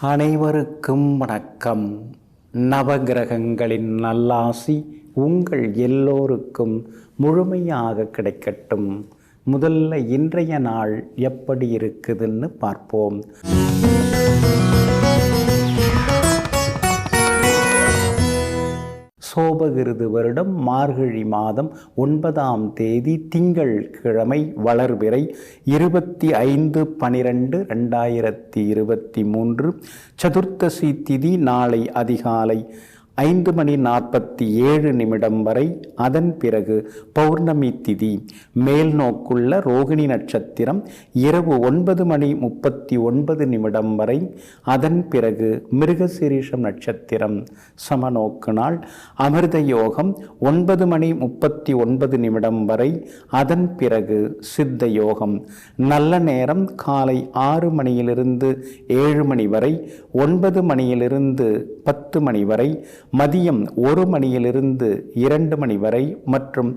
அனைவருக்கும் வணக்கம். நவகிரகங்களின் நல்லாசி உங்கள் எல்லோருக்கும் முழுமையாக கிடைக்கட்டும். முதல்ல இன்றைய நாள் எப்படி இருக்குதுன்னு பார்ப்போம். சோபகிருது வருடம் மார்கழி மாதம் 9ஆம் தேதி திங்கள் கிழமை வளர்பிறை 25/12/2023 சதுர்த்தசி திதி நாளை அதிகாலை 5:47 வரை. அதன் பிறகு பௌர்ணமி திதி. மேல் நோக்குள்ள ரோகிணி நட்சத்திரம் இரவு 9:39 வரை. அதன் பிறகு மிருகசீரிஷம் நட்சத்திரம் சமநோக்கு நாள். அமிர்த யோகம் 9:39 வரை. அதன் பிறகு சித்த யோகம். நல்ல நேரம் காலை 6 மணியிலிருந்து 7 மணி வரை, 9 மணியிலிருந்து 10 மணி வரை, மதியம் 1 மணியிலிருந்து 2 மணி வரை மற்றும்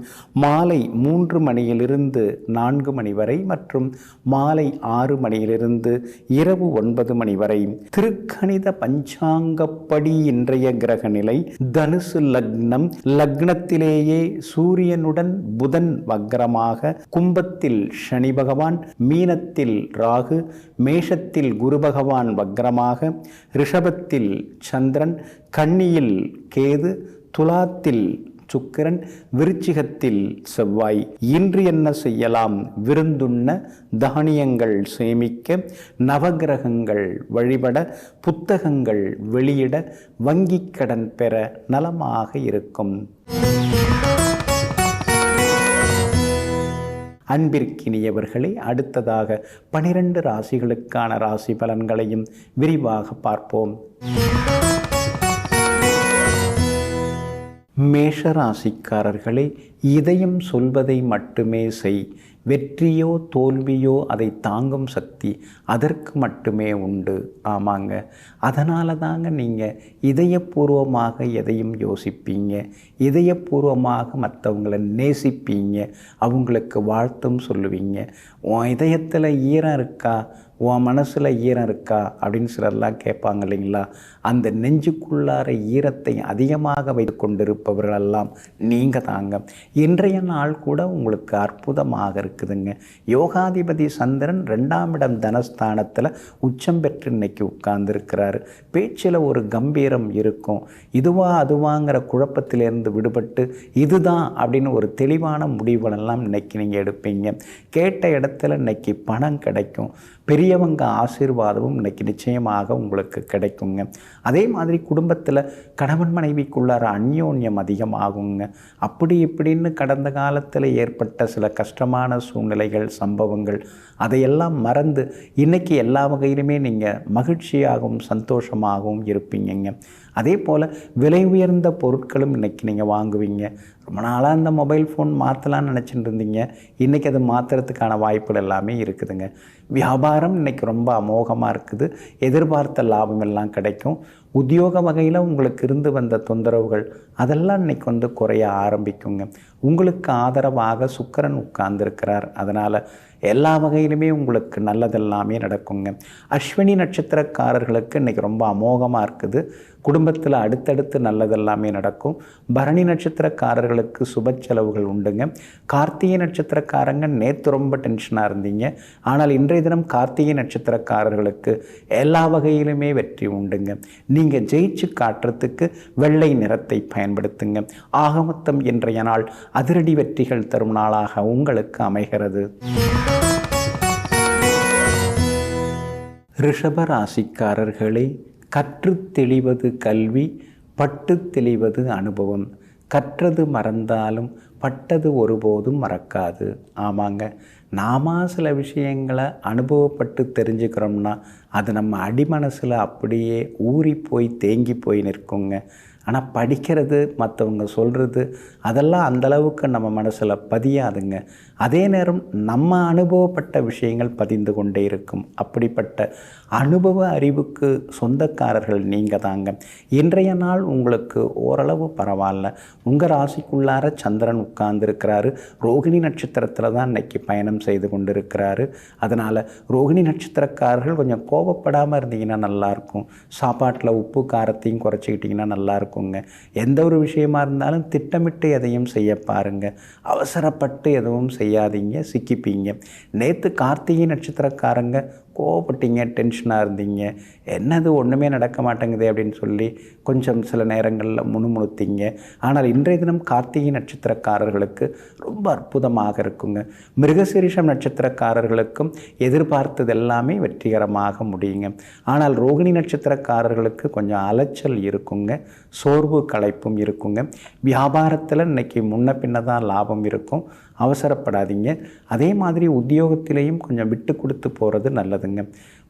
மாலை 3 மணியிலிருந்து 4 மணி வரை மற்றும் மாலை 6 மணியிலிருந்து இரவு 9 மணி வரை. திருக்கணித பஞ்சாங்கப்படி இன்றைய கிரக நிலை தனுசு லக்னம். லக்னத்திலேயே சூரியனுடன் புதன் வக்ரமாக, கும்பத்தில் சனி பகவான், மீனத்தில் ராகு, மேஷத்தில் குரு பகவான் வக்ரமாக, ரிஷபத்தில் சந்திரன், கன்னியில் கேது, துலாத்தில் சுக்கிரன், விருச்சிகத்தில் செவ்வாய். இன்று என்ன செய்யலாம்? விருந்துண்ண, தானியங்கள் சேமிக்க, நவகிரகங்கள் வழிபட, புத்தகங்கள் வெளியிட, வங்கிக் கடன் பெற நலமாக இருக்கும். அன்பிற்கினியவர்களே, அடுத்ததாக 12 ராசிகளுக்கான ராசி பலன்களையும் விரிவாக பார்ப்போம். மேஷ ராசிக்காரர்களே, இதயம் சொல்வதை மட்டுமே செய். வெற்றியோ தோல்வியோ அதை தாங்கும் சக்தி அதற்கு மட்டுமே உண்டு. ஆமாங்க, அதனால தாங்க நீங்கள் இதயபூர்வமாக எதையும் யோசிப்பீங்க, இதயபூர்வமாக மற்றவங்களை நேசிப்பீங்க, அவங்களுக்கு வாழ்த்தும் சொல்லுவீங்க. உன் இதயத்தில் ஈரம் இருக்கா, உன் மனசில் ஈரம் இருக்கா அப்படின்னு சிலர்லாம் கேட்பாங்க இல்லைங்களா? அந்த நெஞ்சுக்குள்ளார ஈரத்தை அதிகமாக வைத்து கொண்டிருப்பவர்களெல்லாம் நீங்கள் தாங்க. இன்றைய நாள் கூட உங்களுக்கு அற்புதமாக இருக்குதுங்க. யோகாதிபதி சந்திரன் 2ஆம் இடம் தனஸ்தானத்தில் உச்சம் பெற்று இன்னைக்கு உட்கார்ந்துருக்கிறாரு. பேச்சில் ஒரு கம்பீரம் இருக்கும். இதுவா அதுவாங்கிற குழப்பத்திலேருந்து விடுபட்டு இதுதான் அப்படின்னு ஒரு தெளிவான முடிவுகளெல்லாம் இன்னைக்கு நீங்கள் எடுப்பீங்க. கேட்ட இடத்துல இன்னைக்கு பணம் கிடைக்கும். பெரியவங்க ஆசீர்வாதமும் இன்னைக்கு நிச்சயமாக உங்களுக்கு கிடைக்குங்க. அதே மாதிரி குடும்பத்தில் கணவன் மனைவிக்குள்ளார அந்யோன்யம் அதிகமாகுங்க. அப்படி இப்படின்னு கடந்த காலத்தில் ஏற்பட்ட சில கஷ்டமான சூழ்நிலைகள், சம்பவங்கள் அதையெல்லாம் மறந்து இன்றைக்கி எல்லா வகையிலுமே நீங்கள் மகிழ்ச்சியாகவும் சந்தோஷமாகவும் இருப்பீங்க. அதே போல் விலை உயர்ந்த பொருட்களும் இன்றைக்கி நீங்கள் வாங்குவீங்க. ரொம்ப நாளாக இந்த மொபைல் ஃபோன் மாற்றலான்னு நினச்சிட்டு இருந்தீங்க, இன்றைக்கி அது மாற்றுறதுக்கான வாய்ப்புகள் எல்லாமே இருக்குதுங்க. வியாபாரம் இன்றைக்கி ரொம்ப அமோகமாக இருக்குது. எதிர்பார்த்த லாபம் எல்லாம் கிடைக்கும். உத்தியோக வகையில் உங்களுக்கு இருந்து வந்த தொந்தரவுகள் அதெல்லாம் இன்றைக்கி குறைய ஆரம்பிக்குங்க. உங்களுக்கு ஆதரவாக சுக்கிரன் உட்கார்ந்துருக்கிறார். அதனால் எல்லா வகையிலுமே உங்களுக்கு நல்லதெல்லாமே நடக்குங்க. அஸ்வினி நட்சத்திரக்காரர்களுக்கு இன்றைக்கி ரொம்ப அமோகமாக இருக்குது. குடும்பத்தில் அடுத்தடுத்து நல்லதெல்லாமே நடக்கும். பரணி நட்சத்திரக்காரர்களுக்கு சுப செலவுகள் உண்டுங்க. கார்த்திகை நட்சத்திரக்காரங்க நேற்று ரொம்ப டென்ஷனாக இருந்தீங்க. ஆனால் இன்றைய தினம் கார்த்திகை நட்சத்திரக்காரர்களுக்கு எல்லா வகையிலுமே வெற்றி உண்டுங்க. நீங்கள் ஜெயிச்சு காட்டுறதுக்கு வெள்ளை நிறத்தை பயன்படுத்துங்க. ஆகமொத்தம் இன்றைய நாள் அதிரடி வெற்றிகள் தரும் நாளாக உங்களுக்கு அமைகிறது. ரிஷப ராசிக்காரர்களே, கற்று தெளிவது கல்வி, பட்டு தெளிவது அனுபவம். கற்றது மறந்தாலும் பட்டது ஒருபோதும் மறக்காது. ஆமாங்க, நாம சில விஷயங்களை அனுபவப்பட்டு தெரிஞ்சுக்கிறோம்னா அது நம்ம அடிமனசில் அப்படியே ஊறி போய் தேங்கி போய் நிற்குங்க. ஆனால் படிக்கிறது, மற்றவங்க சொல்கிறது அதெல்லாம் அந்தளவுக்கு நம்ம மனசில் பதியாதுங்க. அதே நேரம் நம்ம அனுபவப்பட்ட விஷயங்கள் பதிந்து கொண்டே இருக்கும். அப்படிப்பட்ட அனுபவ அறிவுக்கு சொந்தக்காரர்கள் நீங்கள் தாங்க. இன்றைய நாள் உங்களுக்கு ஓரளவு பரவாயில்ல. உங்கள் ராசிக்குள்ளார சந்திரன் உட்கார்ந்துருக்கிறாரு. ரோகிணி நட்சத்திரத்தில் தான் இன்றைக்கி பயணம் செய்து கொண்டிருக்கிறாரு. அதனால் ரோகிணி நட்சத்திரக்காரர்கள் கொஞ்சம் கோபப்படாமல் இருந்தீங்கன்னா நல்லாயிருக்கும். சாப்பாட்டில் உப்பு காரத்தையும் குறைச்சிக்கிட்டிங்கன்னா நல்லாயிருக்குங்க. எந்த ஒரு விஷயமா இருந்தாலும் திட்டமிட்டு எதையும் செய்ய பாருங்கள். அவசரப்பட்டு எதுவும் செய்யாதீங்க, சிக்கிப்பீங்க. நேற்று கார்த்திகை நட்சத்திரக்காரங்க கோவப்பட்டீங்க, டென்ஷனாக இருந்தீங்க. என்னது ஒன்றுமே நடக்க மாட்டேங்குது அப்படின்னு சொல்லி கொஞ்சம் சில நேரங்களில் முணுமுணுத்தீங்க. ஆனால் இன்றைய தினம் கார்த்திகை நட்சத்திரக்காரர்களுக்கு ரொம்ப அற்புதமாக இருக்குங்க. மிருகசீரிஷம் நட்சத்திரக்காரர்களுக்கும் எதிர்பார்த்தது எல்லாமே வெற்றிகரமாக முடியுங்க. ஆனால் ரோகிணி நட்சத்திரக்காரர்களுக்கு கொஞ்சம் அலைச்சல் இருக்குங்க, சோர்வு களைப்பும் இருக்குங்க. வியாபாரத்தில் இன்றைக்கி முன்ன பின்ன தான் லாபம் இருக்கும், அவசரப்படாதீங்க. அதே மாதிரி உத்தியோகத்திலையும் கொஞ்சம் விட்டு கொடுத்து போகிறது நல்லதுங்க.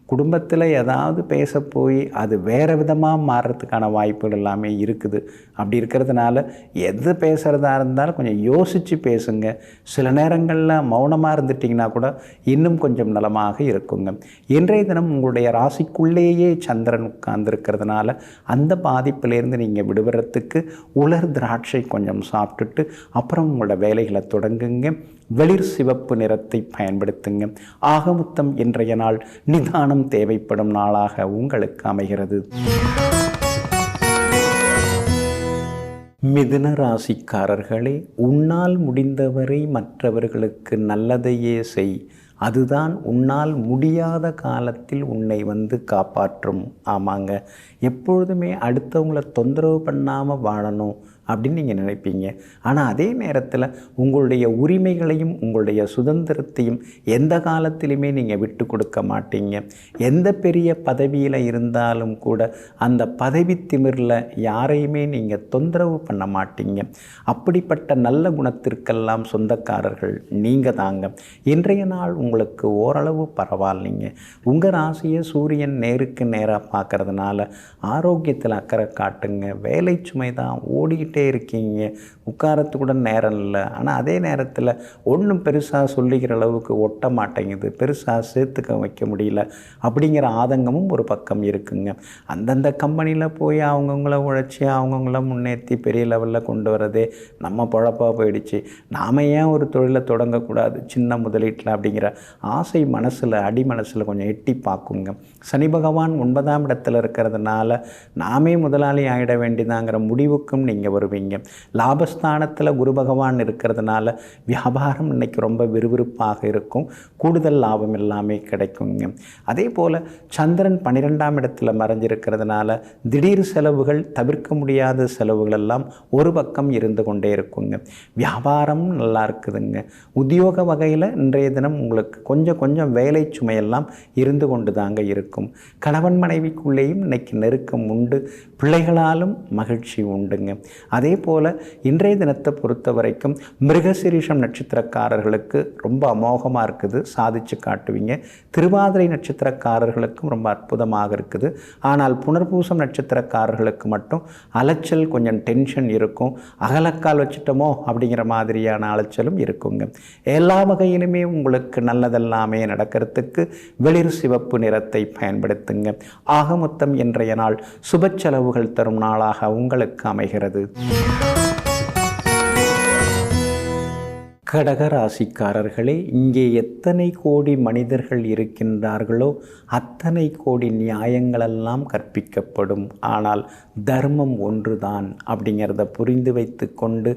குடும்பத்தில் ஏதாவது பேச போய் அது வேறு விதமாக மாறுறதுக்கான வாய்ப்புகள் எல்லாமே இருக்குது. அப்படி இருக்கிறதுனால எது பேசுகிறதா இருந்தாலும் கொஞ்சம் யோசித்து பேசுங்க. சில நேரங்களில் மௌனமாக இருந்துட்டிங்கன்னா கூட இன்னும் கொஞ்சம் நலமாக இருக்குங்க. இன்றைய தினம் உங்களுடைய ராசிக்குள்ளேயே சந்திரன் உட்கார்ந்துருக்கிறதுனால அந்த பாதிப்பிலேருந்து நீங்கள் விடுபடுறதுக்கு உலர் திராட்சை கொஞ்சம் சாப்பிட்டுட்டு அப்புறம் உங்களோட வேலைகளை தொடங்குங்க. வெளிர் சிவப்பு நிறத்தை பயன்படுத்துங்க. ஆகமொத்தம் இன்றைய நாள் நிதானம் தேவைப்படும் நாளாக உங்களுக்கு அமைகிறது. மிதுன ராசிக்காரர்களே, உன்னால் முடிந்தவரை மற்றவர்களுக்கு நல்லதையே செய். அதுதான் உன்னால் முடியாத காலத்தில் உன்னை வந்து காப்பாற்றும். ஆமாங்க, எப்பொழுதுமே அடுத்தவங்களை தொந்தரவு பண்ணாமல் வாழணும் அப்படின்னு நீங்கள் நினைப்பீங்க. ஆனால் அதே நேரத்தில் உங்களுடைய உரிமைகளையும் உங்களுடைய சுதந்திரத்தையும் எந்த காலத்திலுமே நீங்கள் விட்டு கொடுக்க மாட்டீங்க. எந்த பெரிய பதவியில் இருந்தாலும் கூட அந்த பதவி திமிரில் யாரையுமே நீங்கள் தொந்தரவு பண்ண மாட்டீங்க. அப்படிப்பட்ட நல்ல குணத்திற்கெல்லாம் சொந்தக்காரர்கள் நீங்கள் தாங்க. இன்றைய நாள் உங்களுக்கு ஓரளவு பரவாயில்லைங்க. உங்கள் ராசியை சூரியன் நேருக்கு நேராக பார்க்கறதுனால ஆரோக்கியத்தில் அக்கறை காட்டுங்க. வேலை சுமை தான், ஓடிக்கிட்டே இருக்கீங்க, உட்காரத்து கூட நேரம் இல்லை. ஆனால் அதே நேரத்தில் ஒன்றும் பெருசாக சொல்லிக்கிற அளவுக்கு ஒட்ட மாட்டேங்குது, பெருசாக சேர்த்துக்க வைக்க முடியல அப்படிங்கிற ஆதங்கமும் ஒரு பக்கம் இருக்குங்க. அந்தந்த கம்பெனியில் போய் அவங்கவுங்கள உழைச்சி அவங்கவுங்கள முன்னேற்றி பெரிய லெவலில் கொண்டு வரதே நம்ம பொழப்பாக போயிடுச்சு. நாம் ஏன் ஒரு தொழிலை தொடங்கக்கூடாது சின்ன முதலீட்டில் அப்படிங்கிற ஆசை மனசில் அடி மனசில் கொஞ்சம் எட்டி பார்க்குங்க. சனி பகவான் 9ஆம் இடத்துல இருக்கிறதுனால நாமே முதலாளி ஆகிட வேண்டியதாங்கிற முடிவுக்கும் நீங்கள் வருவீங்க. லாபஸ்தானத்தில் குரு பகவான் இருக்கிறதுனால வியாபாரம் இன்னைக்கு ரொம்ப விறுவிறுப்பாக இருக்கும். கூடுதல் லாபம் எல்லாமே கிடைக்குங்க. அதே போல் சந்திரன் 12ஆம் இடத்துல மறைஞ்சிருக்கிறதுனால திடீர் செலவுகள், தவிர்க்க முடியாத செலவுகள் எல்லாம் ஒரு பக்கம் இருந்து கொண்டே இருக்குங்க. வியாபாரம் நல்லா இருக்குதுங்க. உத்தியோக வகையில் இன்றைய தினம் உங்களுக்கு கொஞ்சம் வேலை சுமையெல்லாம் இருந்து கொண்டு தாங்க இருக்கும். கணவன் மனைவிக்குள்ளேயும் இன்னைக்கு நெருக்கம் உண்டு. பிள்ளைகளாலும் மகிழ்ச்சி உண்டுங்க. அதே போல் இன்றைய தினத்தை பொறுத்த வரைக்கும் மிருகசீரிஷம் நட்சத்திரக்காரர்களுக்கு ரொம்ப அமோகமாக இருக்குது, சாதிச்சு காட்டுவீங்க. திருவாதிரை நட்சத்திரக்காரர்களுக்கும் ரொம்ப அற்புதமாக இருக்குது. ஆனால் புனர்பூசம் நட்சத்திரக்காரர்களுக்கு மட்டும் அலைச்சல், கொஞ்சம் டென்ஷன் இருக்கும். அகலக்கால் வச்சுட்டோமோ அப்படிங்கிற மாதிரியான அலைச்சலும் இருக்குங்க. எல்லா வகையிலுமே உங்களுக்கு நல்லதெல்லாமே நடக்கிறதுக்கு வெளிர் சிவப்பு நிறத்தை பயன்படுத்துங்க. ஆக மொத்தம் இன்றைய நாள் சுப செலவுகள் தரும் நாளாக உங்களுக்கு அமைகிறது. கடகராசிக்காரர்களே, இங்கே எத்தனை கோடி மனிதர்கள் இருக்கின்றார்களோ அத்தனை கோடி நியாயங்களெல்லாம் கற்பிக்கப்படும். ஆனால் தர்மம் ஒன்றுதான் அப்படிங்கிறத புரிந்து வைத்து கொண்டு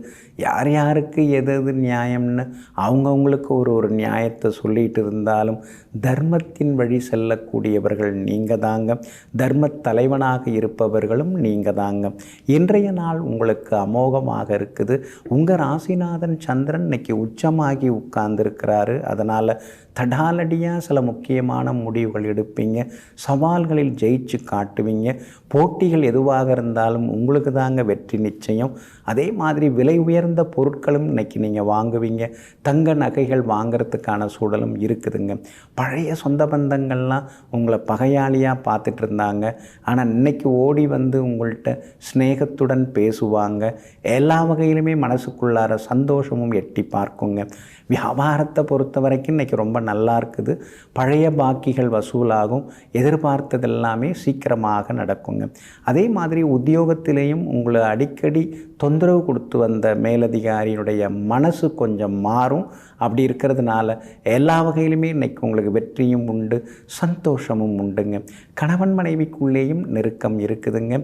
யார் யாருக்கு எது எது நியாயம்னு அவங்கவுங்களுக்கு ஒரு நியாயத்தை சொல்லிகிட்டு இருந்தாலும் தர்மத்தின் வழி செல்லக்கூடியவர்கள் நீங்கள் தாங்க. தர்ம தலைவனாக இருப்பவர்களும் நீங்கள் தாங்க. இன்றைய நாள் உங்களுக்கு அமோகமாக இருக்குது. உங்கள் ராசிநாதன் சந்திரன் இன்னைக்கு உச்சமாகி உட்கார்ந்துருக்கிறாரு. அதனால் தடாலடியாக சில முக்கியமான முடிவுகள் எடுப்பீங்க. சவால்களில் ஜெயிச்சு காட்டுவீங்க. போட்டிகள் எதுவாக இருந்தாலும் உங்களுக்கு தாங்க வெற்றி நிச்சயம். அதே மாதிரி விலை உயர்ந்த பொருட்களும் இன்றைக்கி நீங்கள் வாங்குவீங்க. தங்க நகைகள் வாங்கிறதுக்கான சூழலும் இருக்குதுங்க. பழைய சொந்த பந்தங்கள்லாம் உங்களை பகையாளியாக பார்த்துட்டு இருந்தாங்க. ஆனால் இன்றைக்கி ஓடி வந்து உங்கள்கிட்ட ஸ்நேகத்துடன் பேசுவாங்க. எல்லா வகையிலுமே மனசுக்குள்ளார சந்தோஷமும் எட்டி பார்க்குங்க. வியாபாரத்தை பொறுத்த வரைக்கும் இன்றைக்கி ரொம்ப நல்லா இருக்குது. பழைய பாக்கிகள் வசூலாகும். எதிர்பார்த்தது எல்லாமே சீக்கிரமாக நடக்குங்க. அதே மாதிரி உத்தியோகத்திலேயும் உங்களை அடிக்கடி தொந்தரவு கொடுத்து வந்த மேலதிகாரியுடைய மனசு கொஞ்சம் மாறும். அப்படி இருக்கிறதுனால எல்லா வகையிலுமே இன்றைக்கி உங்களுக்கு வெற்றியும் உண்டு, சந்தோஷமும் உண்டுங்க. கணவன் மனைவிக்குள்ளேயும் நெருக்கம் இருக்குதுங்க.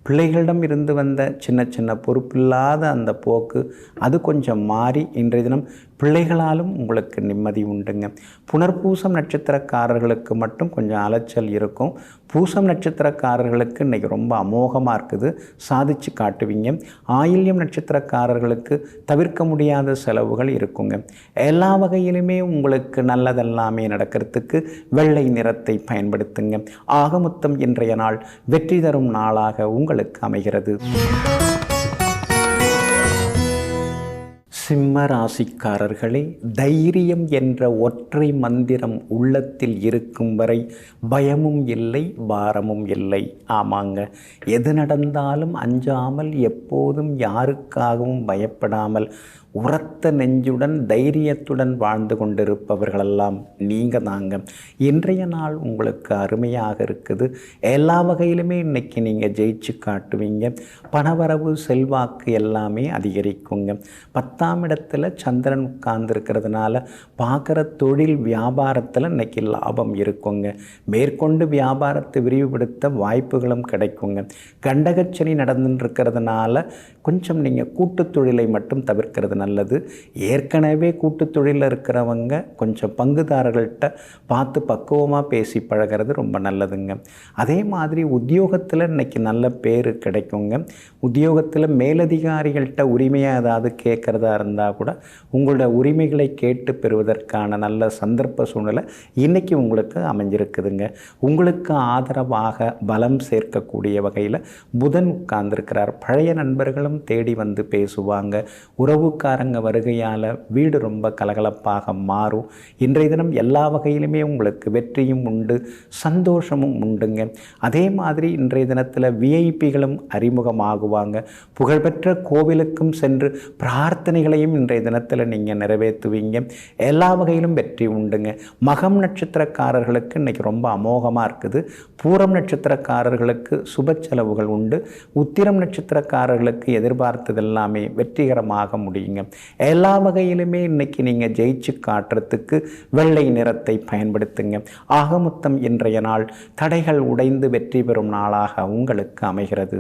பிள்ளைகளிடம் இருந்து வந்த சின்ன சின்ன பொறுப்பில்லாத அந்த போக்கு அது கொஞ்சம் மாறி இன்றைய தினம் பிள்ளைகளாலும் உங்களுக்கு நிம்மதி உண்டுங்க. புனர்பூசம் நட்சத்திரக்காரர்களுக்கு மட்டும் கொஞ்சம் அலைச்சல் இருக்கும். பூசம் நட்சத்திரக்காரர்களுக்கு இன்றைக்கி ரொம்ப அமோகமாக இருக்குது, சாதிச்சு காட்டுவீங்க. ஆயில்யம் நட்சத்திரக்காரர்களுக்கு தவிர்க்க முடியாத செலவுகள் இருக்குங்க. எல்லா வகையிலுமே உங்களுக்கு நல்லதெல்லாமே நடக்கிறதுக்கு வெள்ளை நிறத்தை பயன்படுத்துங்க. ஆக மொத்தம் இன்றைய நாள் வெற்றி தரும் நாளாக உங்களுக்கு அமைகிறது. சிம்ம ராசிக்காரர்களே, தைரியம் என்ற ஒற்றை மந்திரம் உள்ளத்தில் இருக்கும் வரை பயமும் இல்லை, பாரமும் இல்லை. ஆமாங்க, எது நடந்தாலும் அஞ்சாமல், எப்போதும் யாருக்காகவும் பயப்படாமல் உரத்த நெஞ்சுடன் தைரியத்துடன் வாழ்ந்து கொண்டிருப்பவர்களெல்லாம் நீங்கள் தாங்க. இன்றைய நாள் உங்களுக்கு அருமையாக இருக்குது. எல்லா வகையிலுமே இன்றைக்கி நீங்கள் ஜெயிச்சு காட்டுவீங்க. பணவரவு, செல்வாக்கு எல்லாமே அதிகரிக்குங்க. 10ஆம் இடத்துல சந்திரன் உட்கார்ந்துருக்கிறதுனால பார்க்குற தொழில் வியாபாரத்தில் இன்றைக்கி லாபம் இருக்குங்க. மேற்கொண்டு வியாபாரத்தை விரிவுபடுத்த வாய்ப்புகளும் கிடைக்குங்க. கண்டகச்சனி நடந்துருக்கிறதுனால கொஞ்சம் நீங்கள் கூட்டுத் தொழிலை மட்டும் தவிர்க்கிறது நல்லது. ஏற்கனவே கூட்டுத் தொழிலில் இருக்கிறவங்க கொஞ்சம் பங்குதாரர்கள்ட்ட பார்த்து பக்குவமாக பேசி பழகிறது ரொம்ப நல்லதுங்க. அதே மாதிரி உத்தியோகத்தில் இன்றைக்கி நல்ல பேர் கிடைக்குங்க. உத்தியோகத்தில் மேலதிகாரிகள்கிட்ட உரிமையாக ஏதாவது கேட்குறதா இருந்தால் கூட உங்களோட உரிமைகளை கேட்டு பெறுவதற்கான நல்ல சந்தர்ப்ப சூழ்நிலை இன்றைக்கி உங்களுக்கு அமைஞ்சிருக்குதுங்க. உங்களுக்கு ஆதரவாக பலம் சேர்க்கக்கூடிய வகையில் புதன் உட்கார்ந்துருக்கிறார். பழைய நண்பர்களும் தேடி வந்து பேசுவாங்க. உறவுக்காரங்க வருகையால் வீடு ரொம்ப கலகலப்பாக மாறும். இன்றைய தினம் எல்லா வகையிலுமே உங்களுக்கு வெற்றியும் உண்டு, சந்தோஷமும் உண்டுங்க. அதே மாதிரி இன்றைய தினத்தில் விஐபிகளும் அறிமுகமாகுவாங்க. புகழ்பெற்ற கோவிலுக்கும் சென்று பிரார்த்தனைகளையும் இன்றைய தினத்தில் நீங்கள் நிறைவேற்றுவீங்க. எல்லா வகையிலும் வெற்றி உண்டுங்க. மகம் நட்சத்திரக்காரர்களுக்கு இன்றைக்கி ரொம்ப அமோகமாக இருக்குது. பூரம் நட்சத்திரக்காரர்களுக்கு சுப செலவுகள் உண்டு. உத்திரம் நட்சத்திரக்காரர்களுக்கு எதிர்பார்த்தது எல்லாமே வெற்றிகரமாக முடியுங்க. எல்லா வகையிலுமே இன்றைக்கி நீங்கள் ஜெயிச்சு காட்டுறதுக்கு வெள்ளை நிறத்தை பயன்படுத்துங்க. ஆக மொத்தம் இன்றைய நாள் தடைகள் உடைந்து வெற்றி பெறும் நாளாக உங்களுக்கு அமைகிறது.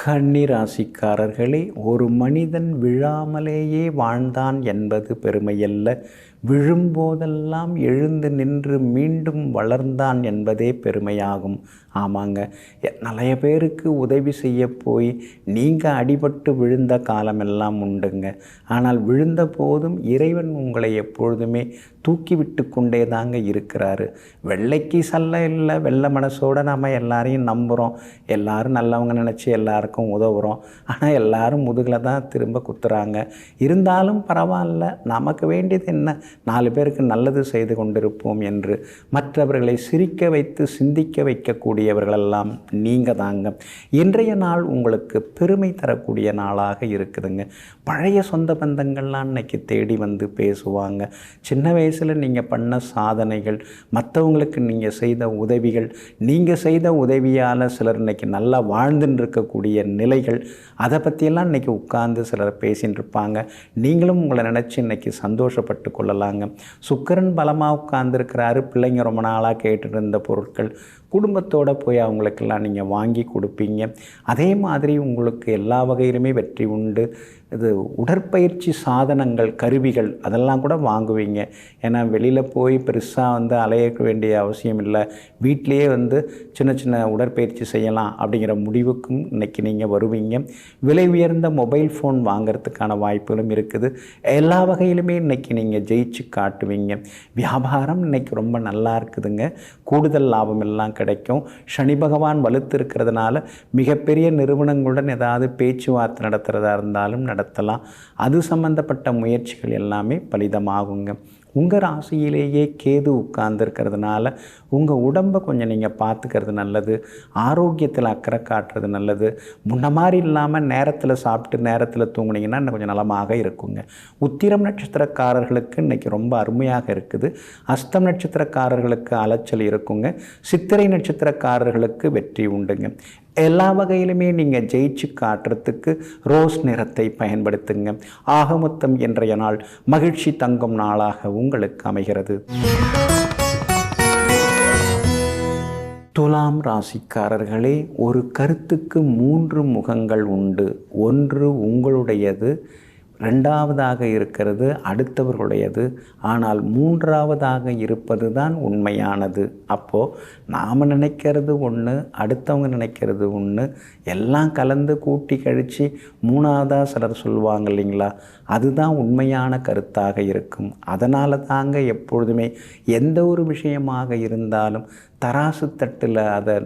கன்னி ராசிக்காரர்களே, ஒரு மனிதன் விழாமலேயே வாழ்ந்தான் என்பது பெருமையல்ல, விழும்போதெல்லாம் எழுந்து நின்று மீண்டும் வளர்ந்தான் என்பதே பெருமையாகும். ஆமாங்க, நிறைய பேருக்கு உதவி செய்ய போய் நீங்கள் அடிபட்டு விழுந்த காலமெல்லாம் உண்டுங்க. ஆனால் விழுந்த போதும் இறைவன் உங்களை எப்பொழுதுமே தூக்கி விட்டு கொண்டே தாங்க இருக்கிறாரு. வெள்ளைக்கு சல்ல இல்லை, வெள்ளை மனசோடு நாம் எல்லாரையும் நம்புகிறோம், எல்லாரும் நல்லவங்க நினச்சி எல்லாருக்கும் உதவுகிறோம். ஆனால் எல்லாரும் முதுகில் தான் திரும்ப குத்துறாங்க. இருந்தாலும் பரவாயில்ல, நமக்கு வேண்டியது என்ன, 4 பேருக்கு நல்லது செய்து கொண்டிருப்போம் என்று மற்றவர்களை சிரிக்க வைத்து சிந்திக்க வைக்கக்கூடியவர்களெல்லாம் நீங்கள் தாங்க. இன்றைய நாள் உங்களுக்கு பெருமை தரக்கூடிய நாளாக இருக்குதுங்க. பழைய சொந்த பந்தங்கள்லாம் இன்றைக்கி தேடி வந்து பேசுவாங்க. சின்ன வயசில் நீங்கள் பண்ண சாதனைகள், மற்றவங்களுக்கு நீங்கள் செய்த உதவிகள், நீங்கள் செய்த உதவியால் சிலர் இன்றைக்கி நல்லா வாழ்ந்துன்னு இருக்கக்கூடிய நிலைகள், அதை பற்றியெல்லாம் இன்றைக்கி உட்கார்ந்து சிலர் பேசின்னு இருப்பாங்க. நீங்களும் உங்களை நினச்சி இன்றைக்கி சந்தோஷப்பட்டு கொள்ளலாங்க. சுக்கிரன் பலமாக உட்கார்ந்துருக்கிறாரு. பிள்ளைங்க ரொம்ப நாளாக கேட்டுட்டு இருந்த பொருட்கள் குடும்பத்தோடு போய் அவங்களுக்கெல்லாம் நீங்கள் வாங்கி கொடுப்பீங்க. அதே மாதிரி உங்களுக்கு எல்லா வகையிலுமே வெற்றி உண்டு. இது உடற்பயிற்சி சாதனங்கள், கருவிகள் அதெல்லாம் கூட வாங்குவீங்க. ஏன்னா வெளியில் போய் பெருசாக அலைய வேண்டிய அவசியம் இல்லை. வீட்டிலையே சின்ன சின்ன உடற்பயிற்சி செய்யலாம் அப்படிங்கிற முடிவுக்கும் இன்றைக்கி நீங்கள் வருவீங்க. விலை உயர்ந்த மொபைல் ஃபோன் வாங்கிறதுக்கான வாய்ப்புகளும் இருக்குது. எல்லா வகையிலுமே இன்றைக்கி நீங்கள் ஜெயிச்சு காட்டுவீங்க. வியாபாரம் இன்றைக்கி ரொம்ப நல்லா இருக்குதுங்க. கூடுதல் லாபம் எல்லாம் கிடைக்கும். சனி பகவான் வலுத்து இருக்கிறதுனால மிகப்பெரிய நிறுவனங்களுடன் ஏதாவது பேச்சுவார்த்தை நடத்துகிறதா இருந்தாலும் நடத்தலாம். அது சம்பந்தப்பட்ட முயற்சிகள் எல்லாமே பலிதமாகுங்க. உங்கள் ராசியிலேயே கேது உட்கார்ந்துருக்கிறதுனால உங்கள் உடம்பை கொஞ்சம் நீங்கள் பார்த்துக்கிறது நல்லது. ஆரோக்கியத்தில் அக்கறை காட்டுறது நல்லது. முன்ன மாதிரி இல்லாமல் நேரத்தில் சாப்பிட்டு நேரத்தில் தூங்குனீங்கன்னா இன்னும் கொஞ்சம் நலமாக இருக்குங்க. உத்திரம் நட்சத்திரக்காரர்களுக்கு இன்றைக்கி ரொம்ப அருமையாக இருக்குது. அஸ்தம் நட்சத்திரக்காரர்களுக்கு அலைச்சல் இருக்குங்க. சித்திரை நட்சத்திரக்காரர்களுக்கு வெற்றி உண்டுங்க. எல்லா வகையிலுமே நீங்கள் ஜெயிச்சு காட்டுறதுக்கு ரோஸ் நிறத்தை பயன்படுத்துங்க. ஆகமொத்தம் இன்றைய நாள் மகிழ்ச்சி தங்கும் நாளாக உங்களுக்கு அமைகிறது. துலாம் ராசிக்காரர்களே, ஒரு கருத்துக்கு 3 முகங்கள் உண்டு. ஒன்று உங்களுடையது, 2வதாக இருக்கிறது அடுத்தவர்களுடையது. ஆனால் 3வதாக இருப்பது தான் உண்மையானது. அப்போது நாம் நினைக்கிறது ஒன்று, அடுத்தவங்க நினைக்கிறது ஒன்று, எல்லாம் கலந்து கூட்டி கழித்து 3வதாக சிலர் சொல்லுவாங்க இல்லைங்களா, அதுதான் உண்மையான கருத்தாக இருக்கும். அதனால தாங்க எப்பொழுதுமே எந்த ஒரு விஷயமாக இருந்தாலும் தராசு தட்டில் அதை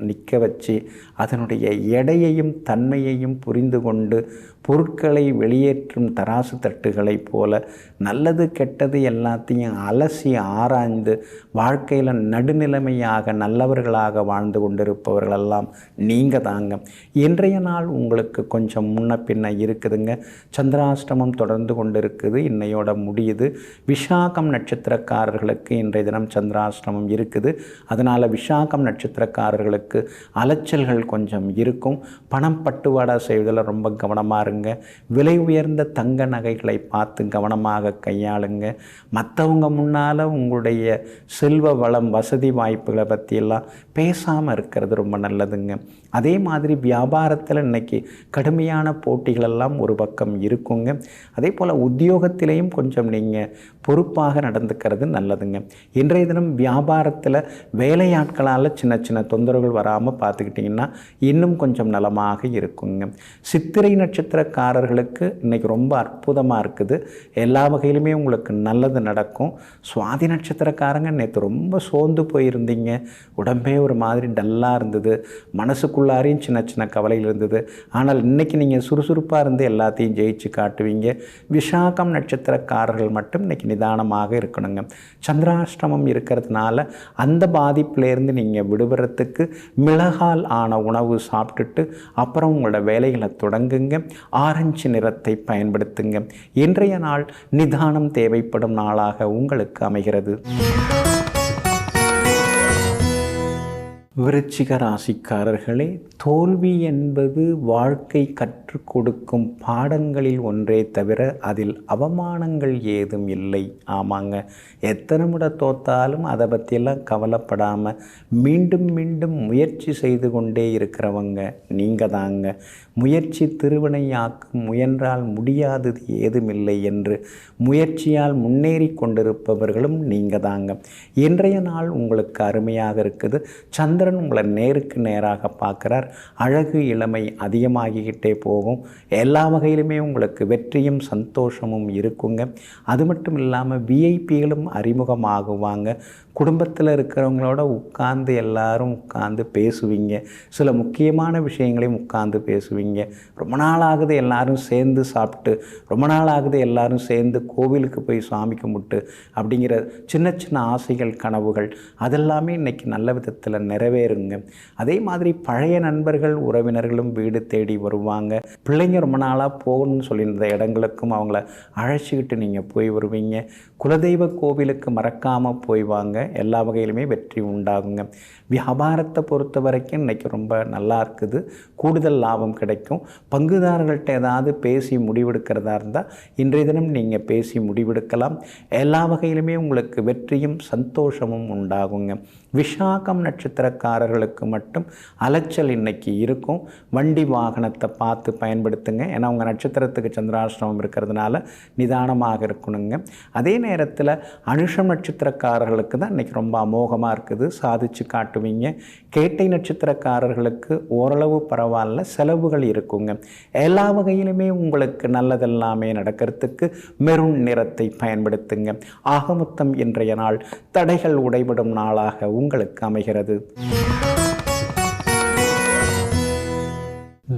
நிற்க வச்சு அதனுடைய எடையையும் தன்மையையும் புரிந்து கொண்டு பொருட்களை வெளியேற்றும் தராசு தட்டுகளைப் போல நல்லது கெட்டது எல்லாத்தையும் அலசி ஆராய்ந்து வாழ்க்கையில் நடுநிலைமையாக நல்லவர்களாக வாழ்ந்து கொண்டிருப்பவர்களெல்லாம் நீங்கள் தாங்க. இன்றைய நாள் உங்களுக்கு கொஞ்சம் முன்ன பின்ன இருக்குதுங்க. சந்திராஷ்டமம் தொடர்ந்து கொண்டு இருக்குது. இன்னையோட முடியுது. விசாகம் நட்சத்திரக்காரர்களுக்கு இன்றைய தினம் சந்திராஷ்டமம் இருக்குது. அதனால் விசாகம் நட்சத்திரக்காரர்களுக்கு அலைச்சல்கள் கொஞ்சம் இருக்கும். பணம் பட்டுவாடா செய்வதில் ரொம்ப கவனமாக இருங்க. விலை உயர்ந்த தங்க நகைகளை பார்த்து கவனமாக கையாளுங்க. மற்றவங்க முன்னால் உங்களுடைய செல்வ வளம் வசதி வாய்ப்புகளை பற்றியெல்லாம் பேசாமல் இருக்கிறது ரொம்ப நல்லதுங்க. அதே மாதிரி வியாபாரத்தில் இன்றைக்கி கடுமையான போட்டிகளெல்லாம் ஒரு பக்கம் இருக்குங்க. அதே போல் உத்தியோகத்திலையும் கொஞ்சம் நீங்கள் பொறுப்பாக நடந்துக்கிறது நல்லதுங்க. இன்றைய தினம் வியாபாரத்தில் வேலையாட்களால் சின்ன சின்ன தொந்தரவுகள் வராமல் பார்த்துக்கிட்டிங்கன்னா இன்னும் கொஞ்சம் நலமாக இருக்குங்க. சித்திரை நட்சத்திரக்காரர்களுக்கு இன்றைக்கி ரொம்ப அற்புதமாக இருக்குது. எல்லா வகையிலுமே உங்களுக்கு நல்லது நடக்கும். சுவாதி நட்சத்திரக்காரங்க நேற்று ரொம்ப சோர்ந்து போயிருந்தீங்க. உடம்பே ஒரு மாதிரி டல்லாக இருந்தது. மனசுக்குள்ளாரையும் சின்ன சின்ன கவலைகள் இருந்தது. ஆனால் இன்றைக்கி நீங்கள் சுறுசுறுப்பாக இருந்து எல்லாத்தையும் ஜெயிச்சு காட்டுவீங்க. விசாகம் நட்சத்திரக்காரர்கள் மட்டும் இன்றைக்கி நிதானமாக இருக்கணுங்க. சந்திராஷ்டமம் இருக்கிறதுனால அந்த பாதிப்பிலேருந்து நீங்கள் விடுபடுறதுக்கு மிளகால் ஆன உணவு சாப்பிட்டுட்டு அப்புறம் உங்களோட வேலைகளை தொடங்குங்க. ஆரஞ்சு நிறத்தை பயன்படுத்துங்க. இன்றைய நாள் நிதானம் தேவைப்படும் நாளாக உங்களுக்கு அமைகிறது. விருச்சிக ராசிக்காரர்களே, தோல்வி என்பது வாழ்க்கை கற்றுக் கொடுக்கும் பாடங்களில் ஒன்றே தவிர அதில் அவமானங்கள் ஏதும் இல்லை. ஆமாங்க, எத்தனை முறை தோத்தாலும் அதை பற்றியெல்லாம் கவலைப்படாமல் மீண்டும் மீண்டும் முயற்சி செய்து கொண்டே இருக்கிறவங்க நீங்கள் தாங்க. முயற்சி திருவினையாக்கும், முயன்றால் முடியாதது ஏதுமில்லை என்று முயற்சியால் முன்னேறி கொண்டிருப்பவர்களும் நீங்கள் தாங்க. இன்றைய நாள் உங்களுக்கு அருமையாக இருக்குது. சந்திரன் உங்களை நேருக்கு நேராக பார்க்குறார். அழகு இளமை அதிகமாகிக்கிட்டே போகும். எல்லா வகையிலுமே உங்களுக்கு வெற்றியும் சந்தோஷமும் இருக்குங்க. அது மட்டும் இல்லாமல் விஐபிகளும் அறிமுகமாகுவாங்க. குடும்பத்தில் இருக்கிறவங்களோட உட்கார்ந்து எல்லாரும் உட்கார்ந்து பேசுவீங்க. சில முக்கியமான விஷயங்களையும் உட்கார்ந்து பேசுவீங்க. ரொம்ப நாள் ஆகுது எல்லாரும் சேர்ந்து சாப்பிட்டு, ரொம்ப நாள் ஆகுது எல்லாரும் சேர்ந்து கோவிலுக்கு போய் சாமி கும்பிட்டு அப்படிங்கிற சின்ன சின்ன ஆசைகள் கனவுகள் அதெல்லாமே இன்றைக்கி நல்ல விதத்தில் நிறைவேறுங்க. அதே மாதிரி பழைய நண்பர்கள் உறவினர்களும் வீடு தேடி வருவாங்க. பிள்ளைங்க ரொம்ப நாளாக போகணும்னு சொல்லியிருந்த இடங்களுக்கும் அவங்கள அழைச்சிக்கிட்டு நீங்கள் போய் வருவீங்க. குலதெய்வ கோவிலுக்கு மறக்காமல் போய் வாங்க. எல்லா வகையிலுமே வெற்றி உண்டாகுங்க. வியாபாரத்தை பொறுத்த வரைக்கும் இன்றைக்கி ரொம்ப நல்லா இருக்குது. கூடுதல் லாபம் கிடைக்கும். பங்குதாரர்கள்ட்ட ஏதாவது பேசி முடிவெடுக்கிறதா இருந்தால் இன்றைய தினம் நீங்கள் பேசி முடிவெடுக்கலாம். எல்லா வகையிலுமே உங்களுக்கு வெற்றியும் சந்தோஷமும் உண்டாகுங்க. விசாகம் நட்சத்திரக்கார நட்சத்திரக்காரர்களுக்கு மட்டும் அலைச்சல் இன்னைக்கு இருக்கும். வண்டி வாகனத்தை பார்த்து பயன்படுத்துங்க. ஏன்னா உங்கள் நட்சத்திரத்துக்கு சந்திராஷ்டமம் இருக்கிறதுனால நிதானமாக இருக்கணுங்க. அதே நேரத்தில் அனுஷம் நட்சத்திரக்காரர்களுக்கு தான் இன்றைக்கி ரொம்ப அமோகமாக இருக்குது, சாதிச்சு காட்டுவீங்க. கேட்டை நட்சத்திரக்காரர்களுக்கு ஓரளவு பரவாயில்ல, செலவுகள் இருக்குங்க. எல்லா வகையிலுமே உங்களுக்கு நல்லதெல்லாமே நடக்கிறதுக்கு மெரூன் நிறத்தை பயன்படுத்துங்க. ஆகமொத்தம் இன்றைய நாள் தடைகள் உடைபடும் நாளாக உங்களுக்கு அமைகிறது.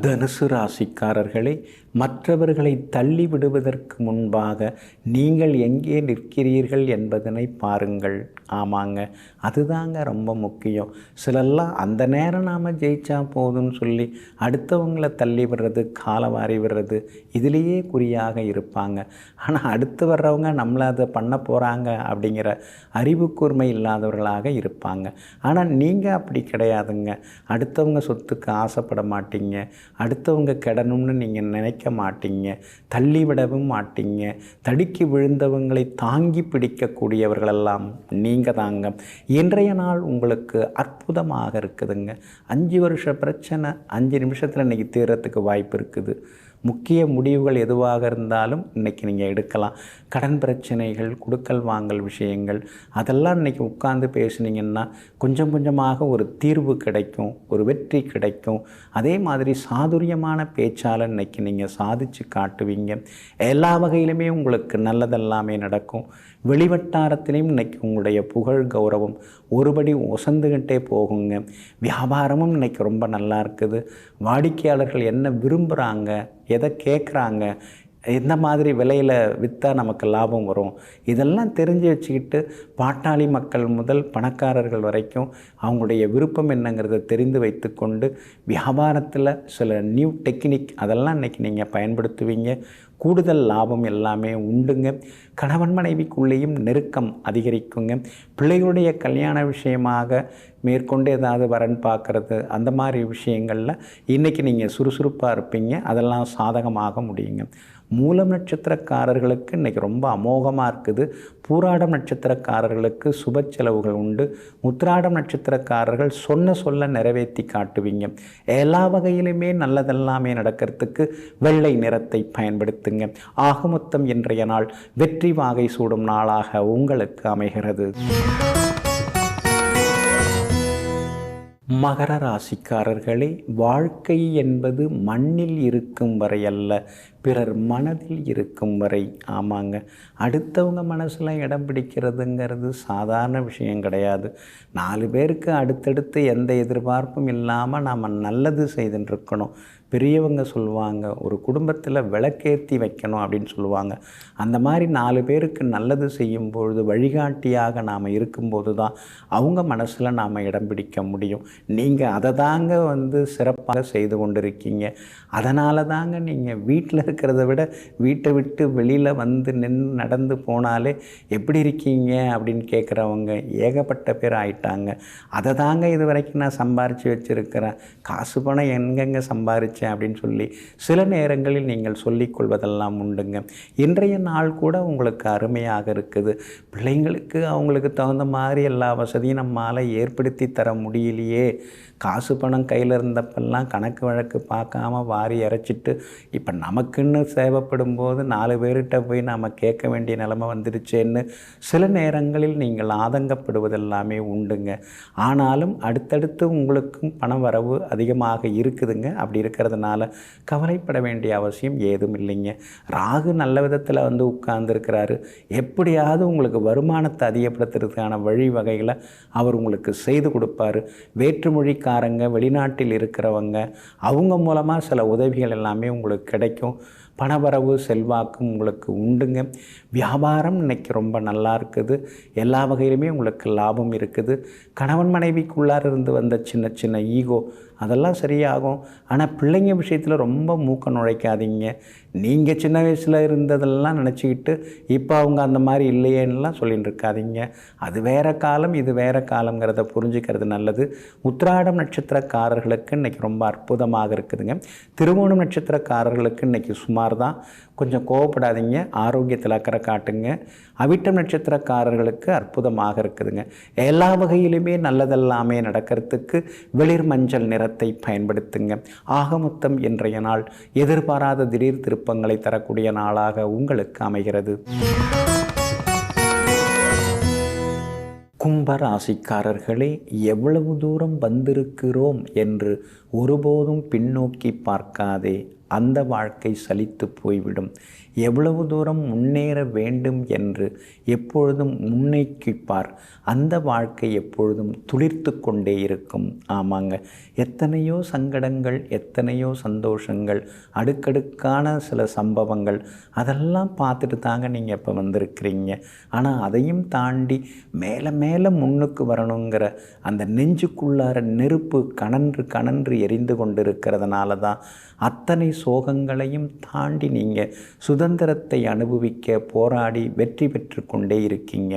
தனுசு ராசிக்காரர்களே, மற்றவர்களை தள்ளி விடுவதற்கு முன்பாக நீங்கள் எங்கே நிற்கிறீர்கள் என்பதனை பாருங்கள். ஆமாங்க, அதுதாங்க ரொம்ப முக்கியம். சிலெல்லாம் அந்த நேரம் நாம் ஜெயிச்சா போதும்னு சொல்லி அடுத்தவங்களை தள்ளி விடுறது, காலவாரி விடுறது, இதிலேயே குறியாக இருப்பாங்க. ஆனால் அடுத்து வர்றவங்க நம்மளை அதை பண்ண போகிறாங்க அப்படிங்கிற அறிவு கூர்மை இல்லாதவர்களாக இருப்பாங்க. ஆனால் நீங்கள் அப்படி கிடையாதுங்க. அடுத்தவங்க சொத்துக்கு ஆசைப்பட மாட்டீங்க, அடுத்தவங்க கெடணும்னு நீங்கள் நினைக்க மாட்டீங்க, தள்ளிவிடவும் மாட்டீங்க. தடுக்கி விழுந்தவங்களை தாங்கி பிடிக்கக்கூடியவர்களெல்லாம் நீங்கள் தாங்க. இன்றைய நாள் உங்களுக்கு அற்புதமாக இருக்குதுங்க. 5 வருஷ பிரச்சனை 5 நிமிஷத்தில் இன்றைக்கி தீர்றதுக்கு வாய்ப்பு இருக்குது. முக்கிய முடிவுகள் எதுவாக இருந்தாலும் இன்றைக்கி நீங்கள் எடுக்கலாம். கடன் பிரச்சனைகள், கொடுக்கல் வாங்கல் விஷயங்கள், அதெல்லாம் இன்றைக்கி உட்கார்ந்து பேசுனீங்கன்னா கொஞ்சம் கொஞ்சமாக ஒரு தீர்வு கிடைக்கும், ஒரு வெற்றி கிடைக்கும். அதே மாதிரி சாதுரியமான பேச்சால் இன்றைக்கி நீங்கள் சாதித்து காட்டுவீங்க. எல்லா வகையிலுமே உங்களுக்கு நல்லதெல்லாமே நடக்கும். வெளிவட்டாரத்திலையும் இன்றைக்கி உங்களுடைய புகழ் கௌரவம் ஒருபடி ஒசந்துக்கிட்டே போகுங்க. வியாபாரமும் இன்றைக்கி ரொம்ப நல்லா இருக்குது. வாடிக்கையாளர்கள் என்ன விரும்புகிறாங்க, எதை கேட்குறாங்க, எந்த மாதிரி விலையில் விற்றா நமக்கு லாபம் வரும், இதெல்லாம் தெரிஞ்சு வச்சுக்கிட்டு பாட்டாளி மக்கள் முதல் பணக்காரர்கள் வரைக்கும் அவங்களுடைய விருப்பம் என்னங்கிறத தெரிந்து வைத்து கொண்டு வியாபாரத்தில் சில நியூ டெக்னிக் அதெல்லாம் இன்றைக்கி நீங்கள் பயன்படுத்துவீங்க. கூடுதல் லாபம் எல்லாமே உண்டுங்க. கணவன் மனைவிக்குள்ளேயும் நெருக்கம் அதிகரிக்குங்க. பிள்ளைகளுடைய கல்யாண விஷயமாக மேற்கொண்டு ஏதாவது வரன் பார்க்குறது, அந்த மாதிரி விஷயங்களில் இன்றைக்கி நீங்கள் சுறுசுறுப்பாக இருப்பீங்க. அதெல்லாம் சாதகமாக முடியுங்க. மூலம் நட்சத்திரக்காரர்களுக்கு இன்றைக்கி ரொம்ப அமோகமாக இருக்குது. பூராடம் நட்சத்திரக்காரர்களுக்கு சுப செலவுகள் உண்டு. உத்திராடம் நட்சத்திரக்காரர்கள் சொல்ல நிறைவேற்றி காட்டுவீங்க. எல்லா வகையிலுமே நல்லதெல்லாமே நடக்கிறதுக்கு வெள்ளை நிறத்தை பயன்படுத்துங்க. ஆகமொத்தம் இன்றைய நாள் வெற்றி வாகை சூடும் நாளாக உங்களுக்கு அமைகிறது. மகர ராசிக்காரர்களே, வாழ்க்கை என்பது மண்ணில் இருக்கும் வரை அல்ல, பிறர் மனதில் இருக்கும் வரை. ஆமாங்க, அடுத்தவங்க மனசில் இடம் பிடிக்கிறதுங்கிறது சாதாரண விஷயம் கிடையாது. 4 பேருக்கு அடுத்தடுத்து எந்த எதிர்பார்ப்பும் இல்லாமல் நாம் நல்லது செய்துன்னு இருக்கணும். பெரியவங்க சொல்லுவாங்க, ஒரு குடும்பத்தில் விளக்கேற்றி வைக்கணும் அப்படின்னு சொல்லுவாங்க. அந்த மாதிரி 4 பேருக்கு நல்லது செய்யும் பொழுது வழிகாட்டியாக நாம் இருக்கும்போது தான் அவங்க மனசில் நாம் இடம் பிடிக்க முடியும். நீங்கள் அதை தாங்க சிறப்பாக செய்து கொண்டிருக்கீங்க. அதனால தாங்க நீங்கள் வீட்டில் இருக்கிறத விட வீட்டை விட்டு வெளியில் நடந்து போனாலே எப்படி இருக்கீங்க அப்படின்னு கேட்குறவங்க ஏகப்பட்ட பேர் ஆயிட்டாங்க. அதை தாங்க இது வரைக்கும் நான் சம்பாரித்து வச்சுருக்கிறேன், காசு பணம் எங்கெங்கே சம்பாரித்தேன் அப்படின்னு சொல்லி சில நேரங்களில் நீங்கள் சொல்லிக்கொள்வதெல்லாம் உண்டுங்க. இன்றைய நாள் கூட உங்களுக்கு அருமையாக இருக்குது. பிள்ளைங்களுக்கு அவங்களுக்கு தகுந்த மாதிரி எல்லா வசதியும் நம்மால் ஏற்படுத்தி தர முடியலையே. காசு பணம் கையில் இருந்தப்பெல்லாம் கணக்கு வழக்கு பார்க்காம வாரி இறைச்சிட்டு இப்போ நமக்குன்னு தேவைப்படும் போது 4 பேர்கிட்ட போய் நாம் கேட்க வேண்டிய நிலைமை வந்துடுச்சேன்னு சில நேரங்களில் நீங்கள் ஆதங்கப்படுவதெல்லாமே உண்டுங்க. ஆனாலும் அடுத்தடுத்து உங்களுக்கும் பண வரவு அதிகமாக இருக்குதுங்க. அப்படி இருக்கிறதுனால கவலைப்பட வேண்டிய அவசியம் ஏதும் இல்லைங்க. ராகு நல்ல விதத்தில் உட்கார்ந்துருக்கிறாரு. எப்படியாவது உங்களுக்கு வருமானத்தை அதிகப்படுத்துறதுக்கான வழிவகைகளை அவர் உங்களுக்கு செய்து கொடுப்பார். வேற்றுமொழிக்காரங்க, வெளிநாட்டில் இருக்கிறவங்க, அவங்க மூலமாக சில உதவிகள் எல்லாமே உங்களுக்கு கிடைக்கும். பணவரவு செல்வாக்கும் உங்களுக்கு உண்டுங்க. வியாபாரம் இன்றைக்கி ரொம்ப நல்லா இருக்குது. எல்லா வகையிலுமே உங்களுக்கு லாபம் இருக்குது. கணவன் மனைவிக்குள்ளார இருந்து வந்த சின்ன சின்ன ஈகோ அதெல்லாம் சரியாகும். ஆனால் பிள்ளைங்க விஷயத்தில் ரொம்ப மூக்க நுழைக்காதீங்க. நீங்கள் சின்ன வயசில் இருந்ததெல்லாம் நினச்சிக்கிட்டு இப்போ அவங்க அந்த மாதிரி இல்லையேன்னெலாம் சொல்லிட்டு இருக்காதீங்க. அது வேறு காலம், இது வேறு காலங்கிறத புரிஞ்சுக்கிறது நல்லது. உத்திராடம் நட்சத்திரக்காரர்களுக்கு இன்றைக்கி ரொம்ப அற்புதமாக இருக்குதுங்க. திருவோணம் நட்சத்திரக்காரர்களுக்கு இன்றைக்கி சுமார் மாதிரி தான். கொஞ்சம் கோவப்படாதீங்க, ஆரோக்கியத்தில் அக்கறை காட்டுங்க. அவிட்டம் நட்சத்திரக்காரர்களுக்கு அற்புதமாக இருக்குதுங்க. எல்லா வகையிலுமே நல்லதெல்லாமே நடக்கிறதுக்கு வெளிர் மஞ்சள் நிறத்தை பயன்படுத்துங்க. ஆகமொத்தம் இன்றைய நாள் எதிர்பாராத திடீர் திருப்பங்களை தரக்கூடிய நாளாக உங்களுக்கு அமைகிறது. கும்பராசிக்காரர்களே, எவ்வளவு தூரம் வந்திருக்கிறோம் என்று ஒருபோதும் பின்னோக்கி பார்க்காதே. அந்த வாழ்க்கை சலித்து போய்விடும். எவ்வளவு தூரம் முன்னேற வேண்டும் என்று எப்பொழுதும் முன்னோக்கிப்பார். அந்த வாழ்க்கை எப்பொழுதும் துளிர்த்து கொண்டே இருக்கும். ஆமாங்க, எத்தனையோ சங்கடங்கள், எத்தனையோ சந்தோஷங்கள், அடுக்கடுக்கான சில சம்பவங்கள், அதெல்லாம் பார்த்துட்டு தாங்க நீங்கள் இப்போ வந்திருக்கிறீங்க. ஆனால் அதையும் தாண்டி மேலே மேலே முன்னுக்கு வரணுங்கிற அந்த நெஞ்சுக்குள்ளார நெருப்பு கனன்று கனன்று எரிந்து கொண்டு இருக்கிறதுனால தான் அத்தனை சோகங்களையும் தாண்டி நீங்கள் சுதந்திரத்தை அனுபவிக்க போராடி வெற்றி பெற்று கொண்டே இருக்கீங்க.